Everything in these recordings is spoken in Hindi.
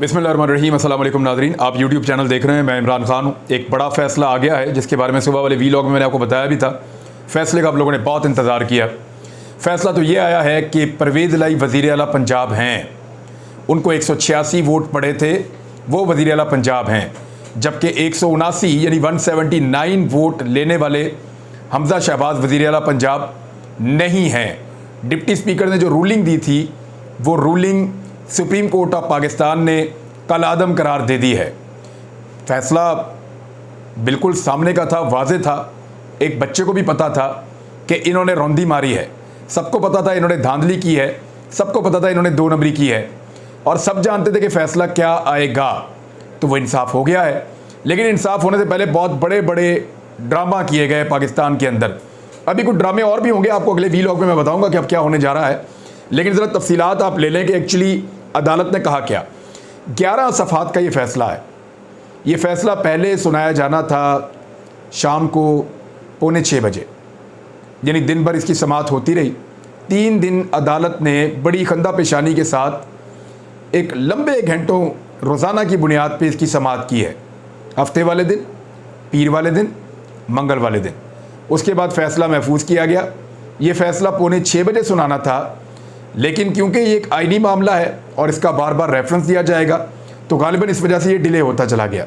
बिस्मिल्लाहिर्रहमानिर्रहीम। अस्सलाम वालेकुम नाज़रीन, आप यूट्यूब चैनल देख रहे हैं। मैं इमरान खान हूँ। एक बड़ा फ़ैसला आ गया है जिसके बारे में सुबह वाले वीलॉग में मैंने आपको बताया भी था। फ़ैसले का आप लोगों ने बहुत इंतज़ार किया। फ़ैसला तो ये आया है कि परवेज़ इलाही वज़ीर आला पंजाब हैं। उनको 186 वोट पड़े थे, वो वज़ीर आला पंजाब हैं, जबकि 179 यानी 179 वोट लेने वाले हमज़ा शहबाज वज़ीर आला पंजाब नहीं हैं। डिप्टी स्पीकर ने जो रूलिंग दी थी वो ruling supreme court of Pakistan ने कल आदम करार दे दी है। फ़ैसला बिल्कुल सामने का था, वाज़े था। एक बच्चे को भी पता था कि इन्होंने रौंदी मारी है, सबको पता था इन्होंने धांधली की है, सबको पता था इन्होंने दो नंबरी की है, और सब जानते थे कि फ़ैसला क्या आएगा। तो वो इंसाफ हो गया है। लेकिन इंसाफ होने से पहले बहुत बड़े बड़े ड्रामा किए गए पाकिस्तान के अंदर। अभी कुछ ड्रामे और भी होंगे, आपको अगले वीलॉग में मैं बताऊंगा कि अब क्या होने जा रहा है। लेकिन ज़रा तफसीलात आप ले लें कि एक्चुअली अदालत ने कहा क्या। 11 सफ़ात का ये फ़ैसला है। ये फ़ैसला पहले सुनाया जाना था शाम को 5:45 बजे, यानी दिन भर इसकी समाअत होती रही। 3 दिन अदालत ने बड़ी खंदा पेशानी के साथ एक लंबे घंटों रोज़ाना की बुनियाद पर इसकी समाअत की है। हफ्ते वाले दिन, पीर वाले दिन, मंगल वाले दिन। उसके बाद फ़ैसला महफूज किया गया। ये फ़ैसला 5:45 बजे सुनाना था, लेकिन क्योंकि ये एक आईनी मामला है और इसका बार बार रेफरेंस दिया जाएगा, तो गालिबन इस वजह से ये डिले होता चला गया।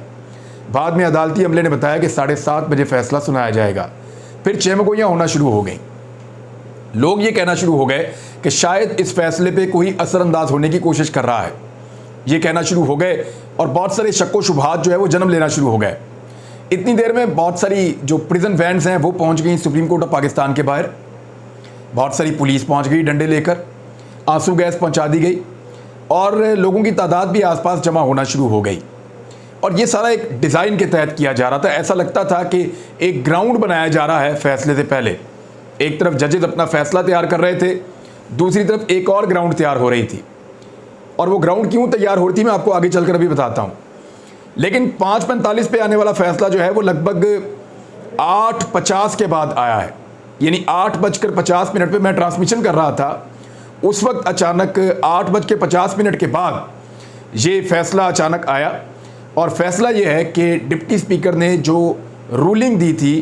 बाद में अदालती अमले ने बताया कि 7:30 बजे फ़ैसला सुनाया जाएगा। फिर चहमगोइयाँ होना शुरू हो गई। लोग ये कहना शुरू हो गए कि शायद इस फैसले पे कोई असरअंदाज होने की कोशिश कर रहा है। ये कहना शुरू हो गए और बहुत सारे शक व शुबहात जो है वो जन्म लेना शुरू हो गए। इतनी देर में बहुत सारी जो प्रिजन वैन्स हैं वो पहुँच गई सुप्रीम कोर्ट ऑफ पाकिस्तान के बाहर। बहुत सारी पुलिस पहुँच गई डंडे लेकर, आंसू गैस पहुंचा दी गई और लोगों की तादाद भी आसपास जमा होना शुरू हो गई। और ये सारा एक डिज़ाइन के तहत किया जा रहा था। ऐसा लगता था कि एक ग्राउंड बनाया जा रहा है फ़ैसले से पहले। एक तरफ जजेस अपना फ़ैसला तैयार कर रहे थे, दूसरी तरफ एक और ग्राउंड तैयार हो रही थी। और वो ग्राउंड क्यों तैयार हो रही थी मैं आपको आगे चलकर अभी बताता हूँ। लेकिन 5:45 पे आने वाला फ़ैसला जो है वो लगभग 8:50 के बाद आया है, यानी 8:50 पे मैं ट्रांसमिशन कर रहा था। उस वक्त अचानक 8:50 के बाद ये फ़ैसला अचानक आया। और फ़ैसला ये है कि डिप्टी स्पीकर ने जो रूलिंग दी थी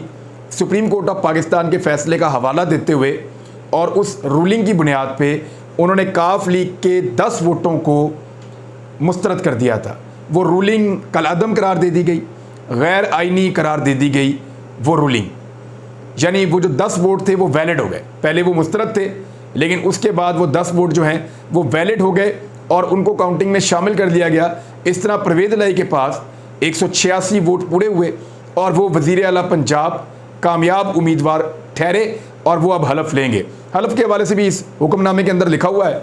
सुप्रीम कोर्ट ऑफ पाकिस्तान के फ़ैसले का हवाला देते हुए, और उस रूलिंग की बुनियाद पे उन्होंने काफ लीग के 10 वोटों को मुस्तरद कर दिया था। वो रूलिंग कल अदम करार दे दी गई, गैर आइनी करार दे दी गई वो रूलिंग। यानी वो जो 10 वोट थे वो वैलिड हो गए। पहले वो मुस्तरद थे, लेकिन उसके बाद वो 10 वोट जो हैं वो वैलिड हो गए और उनको काउंटिंग में शामिल कर लिया गया। इस तरह परवेज़ इलाही के पास 186 वोट पूरे हुए और वो वज़ीर आला पंजाब कामयाब उम्मीदवार ठहरे और वो अब हलफ लेंगे। हलफ के हवाले से भी इस हुक्मनामे के अंदर लिखा हुआ है।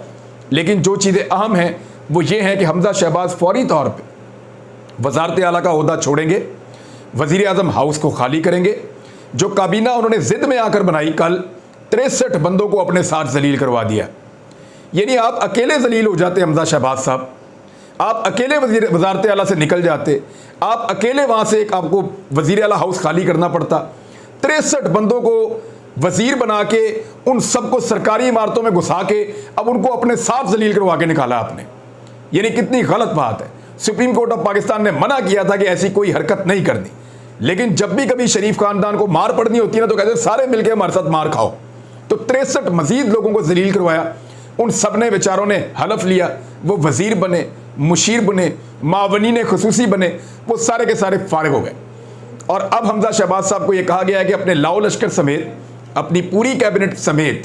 लेकिन जो चीज़ें अहम हैं वो ये हैं कि हमज़ा शहबाज फौरी तौर पर वज़ारत आला का ओहदा छोड़ेंगे, वज़ीर आज़म हाउस को खाली करेंगे। जो काबीना उन्होंने ज़िद में आकर बनाई, कल 63 बंदों को अपने साथ जलील करवा दिया। यानी आप अकेले जलील हो जाते हमज़ा शहबाज साहब, आप अकेले वज़ारत आला से निकल जाते, आप अकेले वहाँ से एक आपको वज़ीर आला हाउस खाली करना पड़ता। 63 बंदों को वज़ीर बना के उन सबको सरकारी इमारतों में घुसा के अब उनको अपने साथ जलील करवा के निकाला आपने। यानी कितनी गलत बात है। सुप्रीम कोर्ट ऑफ पाकिस्तान ने मना किया था कि ऐसी कोई हरकत नहीं करनी, लेकिन जब भी कभी शरीफ खानदान को मार पड़नी होती है ना तो कहते सारे मिलकर हमारे साथ मार खाओ। तो 63 मजीद लोगों को जलील करवाया। उन सब ने बेचारों ने हलफ लिया, वो वज़ीर बने, मुशीर बने, मावनीन खुसूसी बने, वो सारे के सारे फारिग हो गए। और अब हमज़ा शहबाज साहब को ये कहा गया है कि अपने लाओ लश्कर समेत, अपनी पूरी कैबिनेट समेत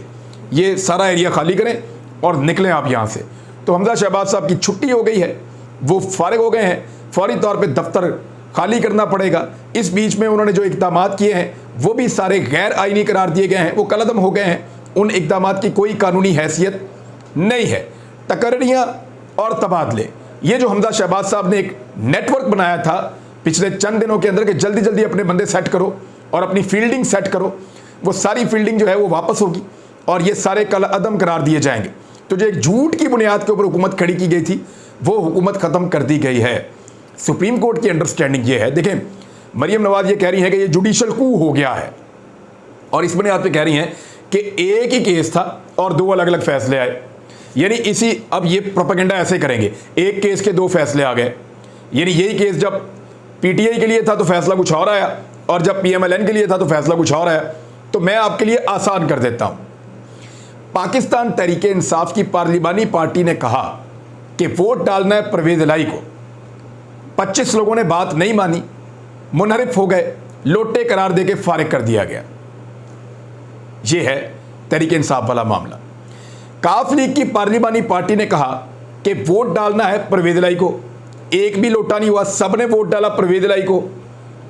ये सारा एरिया खाली करें और निकलें आप यहाँ से। तो हमज़ा शहबाज साहब की छुट्टी हो गई है, वो फारिग हो गए हैं, फौरी तौर पर दफ्तर खाली करना पड़ेगा। इस बीच में उन्होंने जो इक़दाम किए हैं वो भी सारे गैर आइनी करार दिए गए हैं, वो कलअदम हो गए हैं। उन इक़दाम की कोई कानूनी हैसियत नहीं है। तकर्रियाँ और तबादले, ये जो हमज़ा शहबाज साहब ने एक नेटवर्क बनाया था पिछले चंद दिनों के अंदर कि जल्दी जल्दी अपने बंदे सेट करो और अपनी फील्डिंग सेट करो, वो सारी फील्डिंग जो है वो वापस होगी और ये सारे कलअदम करार दिए जाएंगे। तो जो एक झूठ की बुनियाद के ऊपर हुकूमत खड़ी की गई थी वो हुकूमत ख़त्म कर दी गई है। सुप्रीम कोर्ट की अंडरस्टैंडिंग ये है, देखें मरीम नवाज ये कह रही है कि ये जुडिशल कू हो गया है और इस बुनियाद पे कह रही हैं कि एक ही केस था और 2 अलग अलग फैसले आए। यानी इसी, अब ये प्रोपेगेंडा ऐसे करेंगे, एक केस के 2 फैसले आ गए, यानी यही केस जब पीटीआई के लिए था तो फैसला कुछ और आया, और जब पीएमएलएन के लिए था तो फैसला कुछ और आया। तो मैं आपके लिए आसान कर देता हूं। पाकिस्तान तहरीके इंसाफ की पार्लिमानी पार्टी ने कहा कि वोट डालना है परवेज इलाही को। 25 लोगों ने बात नहीं मानी, मुनहरिफ हो गए, लोटे करार देके फारिग कर दिया गया। यह है तहरीके इंसाफ वाला मामला। काफ लीग की पार्लिमानी पार्टी ने कहा कि वोट डालना है परवेज इलाही को। एक भी लोटा नहीं हुआ, सबने वोट डाला परवेज इलाही को,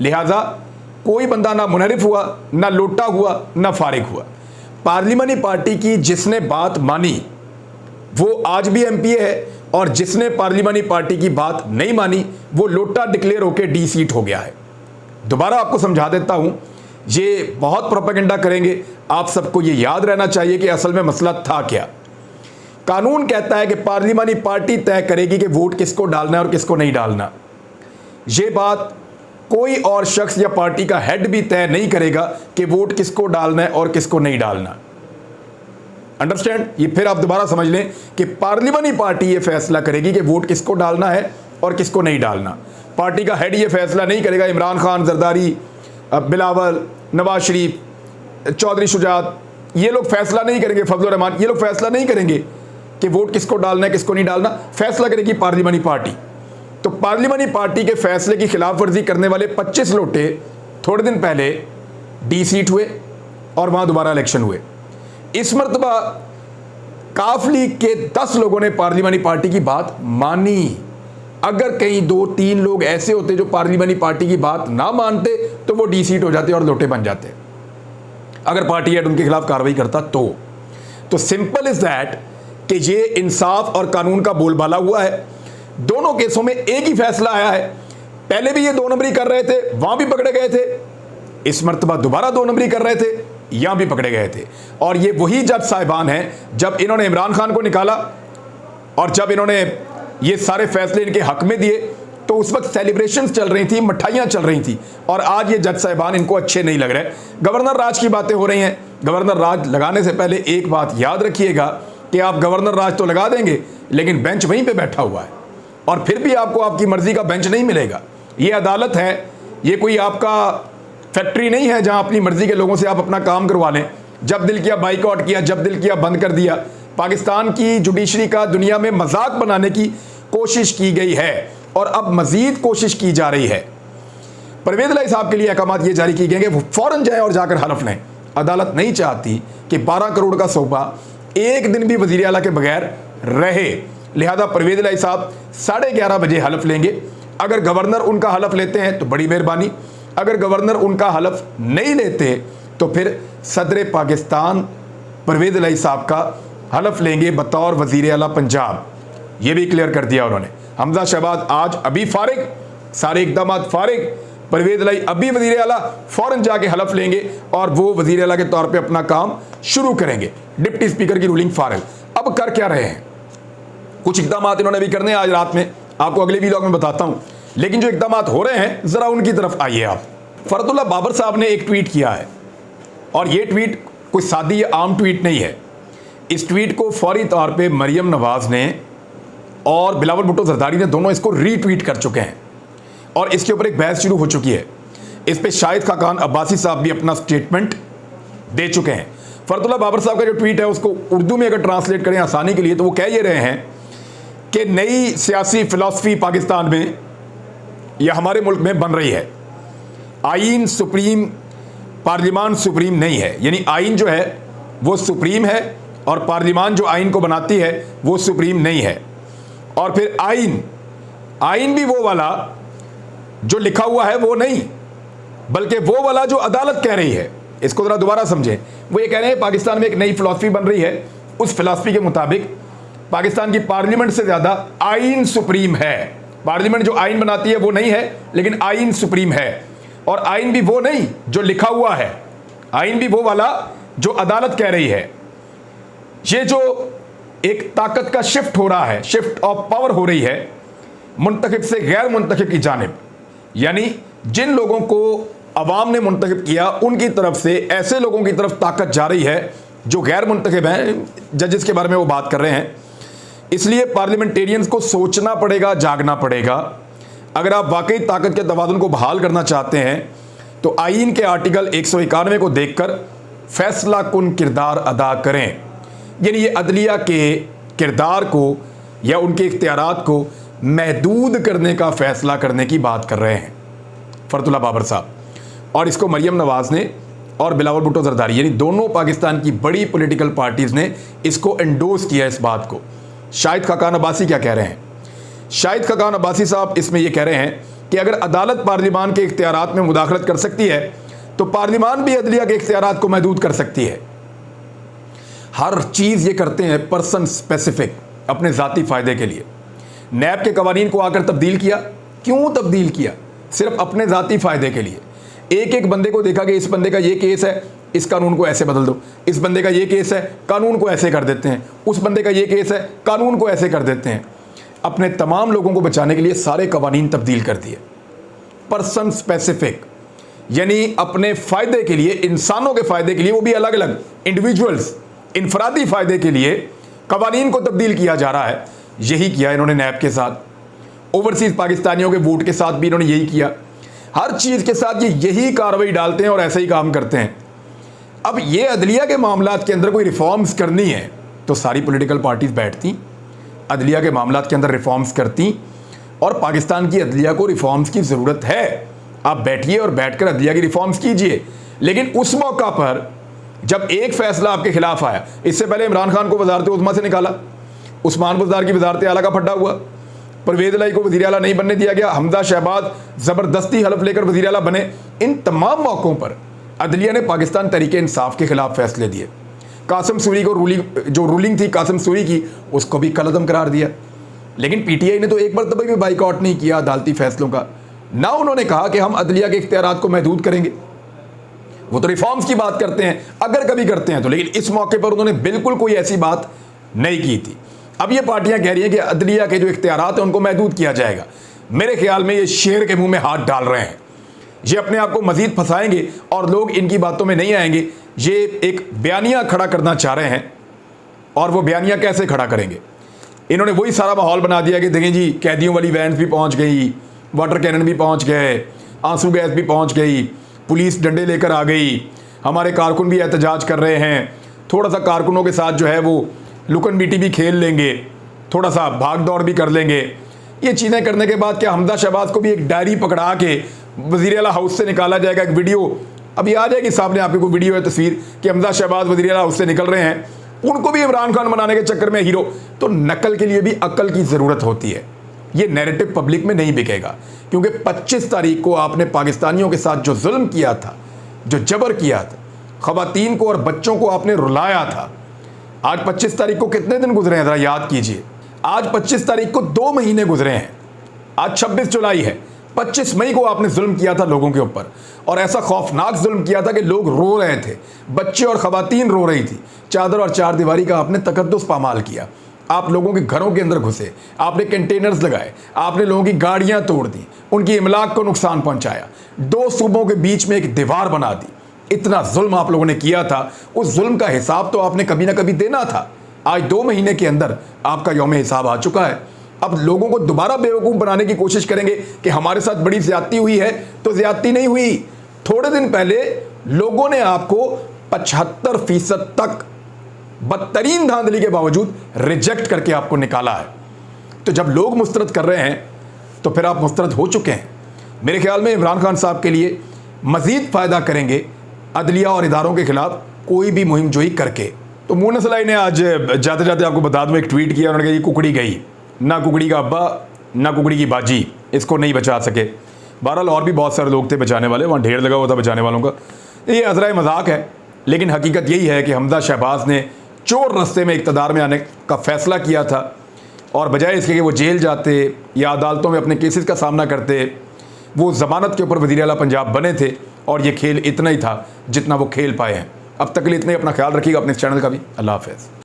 लिहाजा कोई बंदा ना मुनहरिफ हुआ, ना लोटा हुआ, ना फारिग हुआ। पार्लिमानी पार्टी की जिसने बात मानी वो आज भी एमपीए है, और जिसने पार्लिमानी पार्टी की बात नहीं मानी वो लोटा डिक्लेयर होकर डी सीट हो गया है। दोबारा आपको समझा देता हूं, ये बहुत प्रोपेगेंडा करेंगे, आप सबको ये याद रहना चाहिए कि असल में मसला था क्या। कानून कहता है कि पार्लिमानी पार्टी तय करेगी कि वोट किसको डालना है और किसको नहीं डालना। ये बात कोई और शख्स या पार्टी का हेड भी तय नहीं करेगा कि वोट किसको डालना है और किसको नहीं डालना। अंडरस्टैंड? ये फिर आप दोबारा समझ लें कि पार्लिमानी पार्टी ये फैसला करेगी कि वोट किसको डालना है और किसको नहीं डालना। पार्टी का हेड ये फैसला नहीं करेगा, इमरान खान, जरदारी, बिलावल, नवाज शरीफ, चौधरी शुजात, ये लोग फैसला नहीं करेंगे, फजलुर रहमान, ये लोग फैसला नहीं करेंगे कि वोट किसको डालना है किसको नहीं डालना। फैसला करेगी पार्लिमानी पार्टी। तो पार्लिमानी पार्टी के फैसले की खिलाफ वर्जी करने वाले 25 लोटे थोड़े दिन पहले डी सीट हुए और वहां दोबारा इलेक्शन हुए। इस मरतबा काफ लीग के 10 लोगों ने पार्लिमानी पार्टी की बात मानी। अगर कहीं 2-3 लोग ऐसे होते जो पार्लिमानी पार्टी की बात ना मानते तो वो डी सीट हो जाते और लोटे बन जाते, अगर पार्टी हेड उनके खिलाफ कार्रवाई करता तो सिंपल इज दैट कि ये इंसाफ और कानून का बोलबाला हुआ है। दोनों केसों में एक ही फैसला आया है। पहले भी ये 2 नंबरी कर रहे थे, वहां भी पकड़े गए थे, इस मरतबा दोबारा 2 नंबरी कर रहे थे, यहां भी पकड़े गए थे। और ये वही जज साहिबान हैं जब इन्होंने इमरान खान को निकाला और जब इन्होंने ये सारे फैसले इनके हक में दिए तो उस वक्त सेलिब्रेशंस चल रही थी, मिठाइयां चल रही थी, और आज ये जज साहिबान इनको अच्छे नहीं लग रहे। गवर्नर राज की बातें हो रही हैं। गवर्नर राज लगाने से पहले एक बात याद रखिएगा कि आप गवर्नर राज तो लगा देंगे लेकिन बेंच वहीं पे बैठा हुआ है, और फिर भी आपको आपकी मर्जी का बेंच नहीं मिलेगा। ये अदालत है, ये कोई आपका फैक्ट्री नहीं है जहां अपनी मर्जी के लोगों से आप अपना काम करवा लें। जब दिल किया बाइकआउट किया, जब दिल किया बंद कर दिया। पाकिस्तान की जुडिशरी का दुनिया में मजाक बनाने की कोशिश की गई है और अब मजीद कोशिश की जा रही है। परवेज इलाही साहब के लिए अहकाम ये जारी किए गए कि वो फौरन जाए और जाकर हलफ लें। अदालत नहीं चाहती कि 12 करोड़ का सौदा एक दिन भी वजीर आला के बगैर रहे, लिहाजा परवेज इलाही साहब 11:30 बजे हलफ लेंगे। अगर गवर्नर उनका हलफ लेते हैं तो बड़ी मेहरबानी, अगर गवर्नर उनका हलफ नहीं लेते तो फिर सदर पाकिस्तान परवेज इलाही साहब का हलफ लेंगे बतौर वजीर आला पंजाब। ये भी क्लियर कर दिया उन्होंने। हमजा शहबाज आज अभी फारिग, सारे इकदाम फारिग, परवेज इलाही अभी वजीर आला, फौरन जाके हलफ लेंगे और वो वजीर आला के तौर पे अपना काम शुरू करेंगे। डिप्टी स्पीकर की रूलिंग फारिग। अब कर क्या रहे हैं, कुछ इकदाम इन्होंने भी करने आज रात में, आपको अगले वीडियो में बताता हूं, लेकिन जो इकदाम हो रहे हैं जरा उनकी तरफ आइए आप। फरदुल्लाह बाबर साहब ने एक ट्वीट किया है और ये ट्वीट कोई सादी आम ट्वीट नहीं है। इस ट्वीट को फौरी तौर पे मरियम नवाज ने और बिलावल भुट्टो जरदारी ने दोनों इसको रीट्वीट कर चुके हैं और इसके ऊपर एक बहस शुरू हो चुकी है। इस पे शाहिद खाकान अब्बासी साहब भी अपना स्टेटमेंट दे चुके हैं। फरदुल्लाह बाबर साहब का जो ट्वीट है उसको उर्दू में अगर ट्रांसलेट करें आसानी के लिए तो वो कह ये रहे हैं कि नई सियासी फिलॉसफी पाकिस्तान में या हमारे मुल्क में बन रही है। आइन सुप्रीम, पार्लिमान सुप्रीम नहीं है, यानी आइन जो है वो सुप्रीम है और पार्लिमान जो आइन को बनाती है वो सुप्रीम नहीं है। और फिर आइन भी वो वाला जो लिखा हुआ है वो नहीं, बल्कि वो वाला जो अदालत कह रही है। इसको जरा दोबारा समझें। वो ये कह रहे हैं पाकिस्तान में एक नई फिलॉसफी बन रही है, उस फिलॉसफी के मुताबिक पाकिस्तान की पार्लियामेंट से ज्यादा आइन सुप्रीम है। पार्लियामेंट जो आइन बनाती है वो नहीं है, लेकिन आइन सुप्रीम है। और आइन भी वो नहीं जो लिखा हुआ है, आइन भी वो वाला जो अदालत कह रही है। ये जो एक ताकत का शिफ्ट हो रहा है, शिफ्ट ऑफ पावर हो रही है मुंतखब से गैर मुंतखब की जानिब, यानी जिन लोगों को अवाम ने मुंतखब किया उनकी तरफ से ऐसे लोगों की तरफ ताकत जा रही है जो गैर मुंतखब हैं। जजेस के बारे में वो बात कर रहे हैं इसलिए पार्लियामेंटेरियंस को सोचना पड़ेगा, जागना पड़ेगा। अगर आप वाकई ताकत के तवाज़ुन को बहाल करना चाहते हैं तो आईन के आर्टिकल 191 को देखकर फैसला कुन किरदार अदा करें। यानी ये अदलिया के किरदार को या उनके इख्तियारात को महदूद करने का फैसला करने की बात कर रहे हैं फरतुल्लाह बाबर साहब, और इसको मरियम नवाज़ ने और बिलावल भुट्टो जरदारी यानी दोनों पाकिस्तान की बड़ी पॉलिटिकल पार्टीज़ ने इसको एंडोर्स किया इस बात को। शाहिद खाकान अब्बासी क्या कह रहे हैं? शाहिद खाकान अब्बासी साहब इसमें यह कह रहे हैं कि अगर अदालत पार्लिमान के इख्तियारात में मुदाखलत कर सकती है तो पार्लिमान भी अदलिया के इख्तियारात को महदूद कर सकती है। हर चीज़ ये करते हैं पर्सन स्पेसिफिक, अपने ज़ाती फ़ायदे के लिए। नैब के कवानीन को आकर तब्दील किया, क्यों तब्दील किया? सिर्फ अपने ज़ाती फ़ायदे के लिए। एक एक बंदे को देखा कि इस बंदे का ये केस है, इस कानून को ऐसे बदल दो, इस बंदे का ये केस है, कानून को ऐसे कर देते हैं, उस बंदे का ये केस है, कानून को ऐसे कर देते हैं। अपने तमाम लोगों को बचाने के लिए सारे कवानीन तब्दील कर दिए। पर्सन स्पेसिफिक यानी अपने फ़ायदे के लिए, इंसानों के फ़ायदे के लिए, वो भी अलग अलग इंडिविजुअल्स, इनफरादी फ़ायदे के लिए कवानीन को तब्दील किया जा रहा है। यही किया इन्होंने नैब के साथ, ओवरसीज़ पाकिस्तानियों के वोट के साथ भी इन्होंने यही किया। हर चीज़ के साथ ये यही कार्रवाई डालते हैं और ऐसे ही काम करते हैं। अब ये अदलिया के मामलात के अंदर कोई रिफॉर्म्स करनी है तो सारी पॉलिटिकल पार्टीज बैठती, अदलिया के मामलात के अंदर रिफॉर्म्स करती, और पाकिस्तान की अदलिया को रिफॉर्म्स की ज़रूरत है। आप बैठिए और बैठकर अदलिया की रिफॉर्म्स कीजिए। लेकिन उस मौका पर जब एक फैसला आपके खिलाफ आया, इससे पहले इमरान खान को वजारत उज़्मा से निकाला, उस्मान बुज़दार की वजारत आला का फड्डा हुआ, परवेज़ इलाही को वज़ीर आला नहीं बनने दिया गया, हमजा शहबाज ज़बरदस्ती हलफ लेकर वज़ीर आला बने। इन तमाम मौक़ों पर अदलिया ने पाकिस्तान तरीके इंसाफ के खिलाफ फैसले दिए। कासिम सूरी को रूलिंग थी कासिम सूरी की, उसको भी कलअदम करार दिया। लेकिन पीटीआई ने तो एक मरतबा भी बाइकआउट नहीं किया अदालती फैसलों का। ना उन्होंने कहा कि हम अदलिया के इख्तियारात को महदूद करेंगे। वो तो रिफॉर्म्स की बात करते हैं अगर कभी करते हैं तो, लेकिन इस मौके पर उन्होंने बिल्कुल कोई ऐसी बात नहीं की थी। अब ये पार्टियां कह रही हैं कि अदलिया के जो इख्तियारात हैं उनको महदूद किया जाएगा। मेरे ख्याल में ये शेर के मुंह में हाथ डाल रहे हैं। ये अपने आप को मजीद फंसाएंगे और लोग इनकी बातों में नहीं आएंगे। ये एक बयानिया खड़ा करना चाह रहे हैं, और वो बयानिया कैसे खड़ा करेंगे? इन्होंने वही सारा माहौल बना दिया कि देखें जी, कैदियों वाली वैन भी पहुंच गई, वाटर कैनन भी पहुंच गए, आंसू गैस भी पहुंच गई, पुलिस डंडे लेकर आ गई, हमारे कारकुन भी एहतजाज कर रहे हैं, थोड़ा सा कारकुनों के साथ जो है वो लुकन बीटी भी खेल लेंगे, थोड़ा सा भाग दौड़ भी कर लेंगे। ये चीज़ें करने के बाद क्या हमजा शहबाज को भी एक डायरी पकड़ा के वज़ीर आला हाउस से निकाला जाएगा? एक वीडियो अभी आ जाएगी सामने, आपको कोई वीडियो है, तस्वीर कि हमजा शहबाज वज़ीर आला हाउस से निकल रहे हैं, उनको भी इमरान खान बनाने के चक्कर में हीरो। तो नकल के लिए भी अक्ल की ज़रूरत होती है। ये नैरेटिव पब्लिक में नहीं बिकेगा, क्योंकि 25 तारीख को आपने पाकिस्तानियों के साथ जो जुल्म किया था, जो जबर किया था, ख़वातीन को और बच्चों को आपने रुलाया था। आज 25 तारीख को कितने दिन गुजरे हैं ज़रा याद कीजिए। आज 25 तारीख को 2 महीने गुजरे हैं। आज 26 जुलाई है। 25 मई को आपने जुल्म किया था लोगों के ऊपर, और ऐसा खौफनाक जुल्म किया था कि लोग रो रहे थे, बच्चे और ख़वातीन रो रही थी। चादर और चार दीवारी का आपने तकद्दुस पामाल किया। आप लोगों के घरों के अंदर घुसे, आपने कंटेनर्स लगाए, आपने लोगों की गाड़ियां तोड़ दी, उनकी इमलाक को नुकसान पहुंचाया, 2 सूबों के बीच में एक दीवार बना दी। इतना जुल्म आप लोगों ने किया था, उस जुल्म का हिसाब तो आपने कभी ना कभी देना था। आज 2 महीने के अंदर आपका यौम हिसाब आ चुका है। अब लोगों को दोबारा बेवकूफ़ बनाने की कोशिश करेंगे कि हमारे साथ बड़ी ज़्यादती हुई है, तो ज़्यादती नहीं हुई। थोड़े दिन पहले लोगों ने आपको 75% तक बदतरीन धांधली के बावजूद रिजेक्ट करके आपको निकाला है। तो जब लोग मुस्तरद कर रहे हैं तो फिर आप मुस्तरद हो चुके हैं। मेरे ख्याल में इमरान खान साहब के लिए मज़ीद फ़ायदा करेंगे अदलिया और इदारों के ख़िलाफ़ कोई भी मुहिम जोई करके। तो मूनस इलाही ने आज जाते जाते आपको बता दूँ एक ट्वीट किया, उन्होंने कहा ये कुकड़ी गई, ना कुकड़ी का अब्बा ना कुकड़ी की बाजी, इसको नहीं बचा सके। बहरहाल और भी बहुत सारे लोग थे बचाने वाले, वहाँ ढेर लगा हुआ था बचाने वालों का। ये अज़रा मजाक है, लेकिन हकीकत यही है कि हमजा शहबाज ने चोर रास्ते में इक़्तिदार में आने का फ़ैसला किया था, और बजाय इसके कि वो जेल जाते या अदालतों में अपने केसेस का सामना करते, वो ज़मानत के ऊपर वज़ीर आला पंजाब बने थे। और ये खेल इतना ही था जितना वो खेल पाए हैं। अब तक के लिए इतना ही। अपना ख्याल रखिएगा, अपने इस चैनल का भी। अल्लाह हाफ़िज़।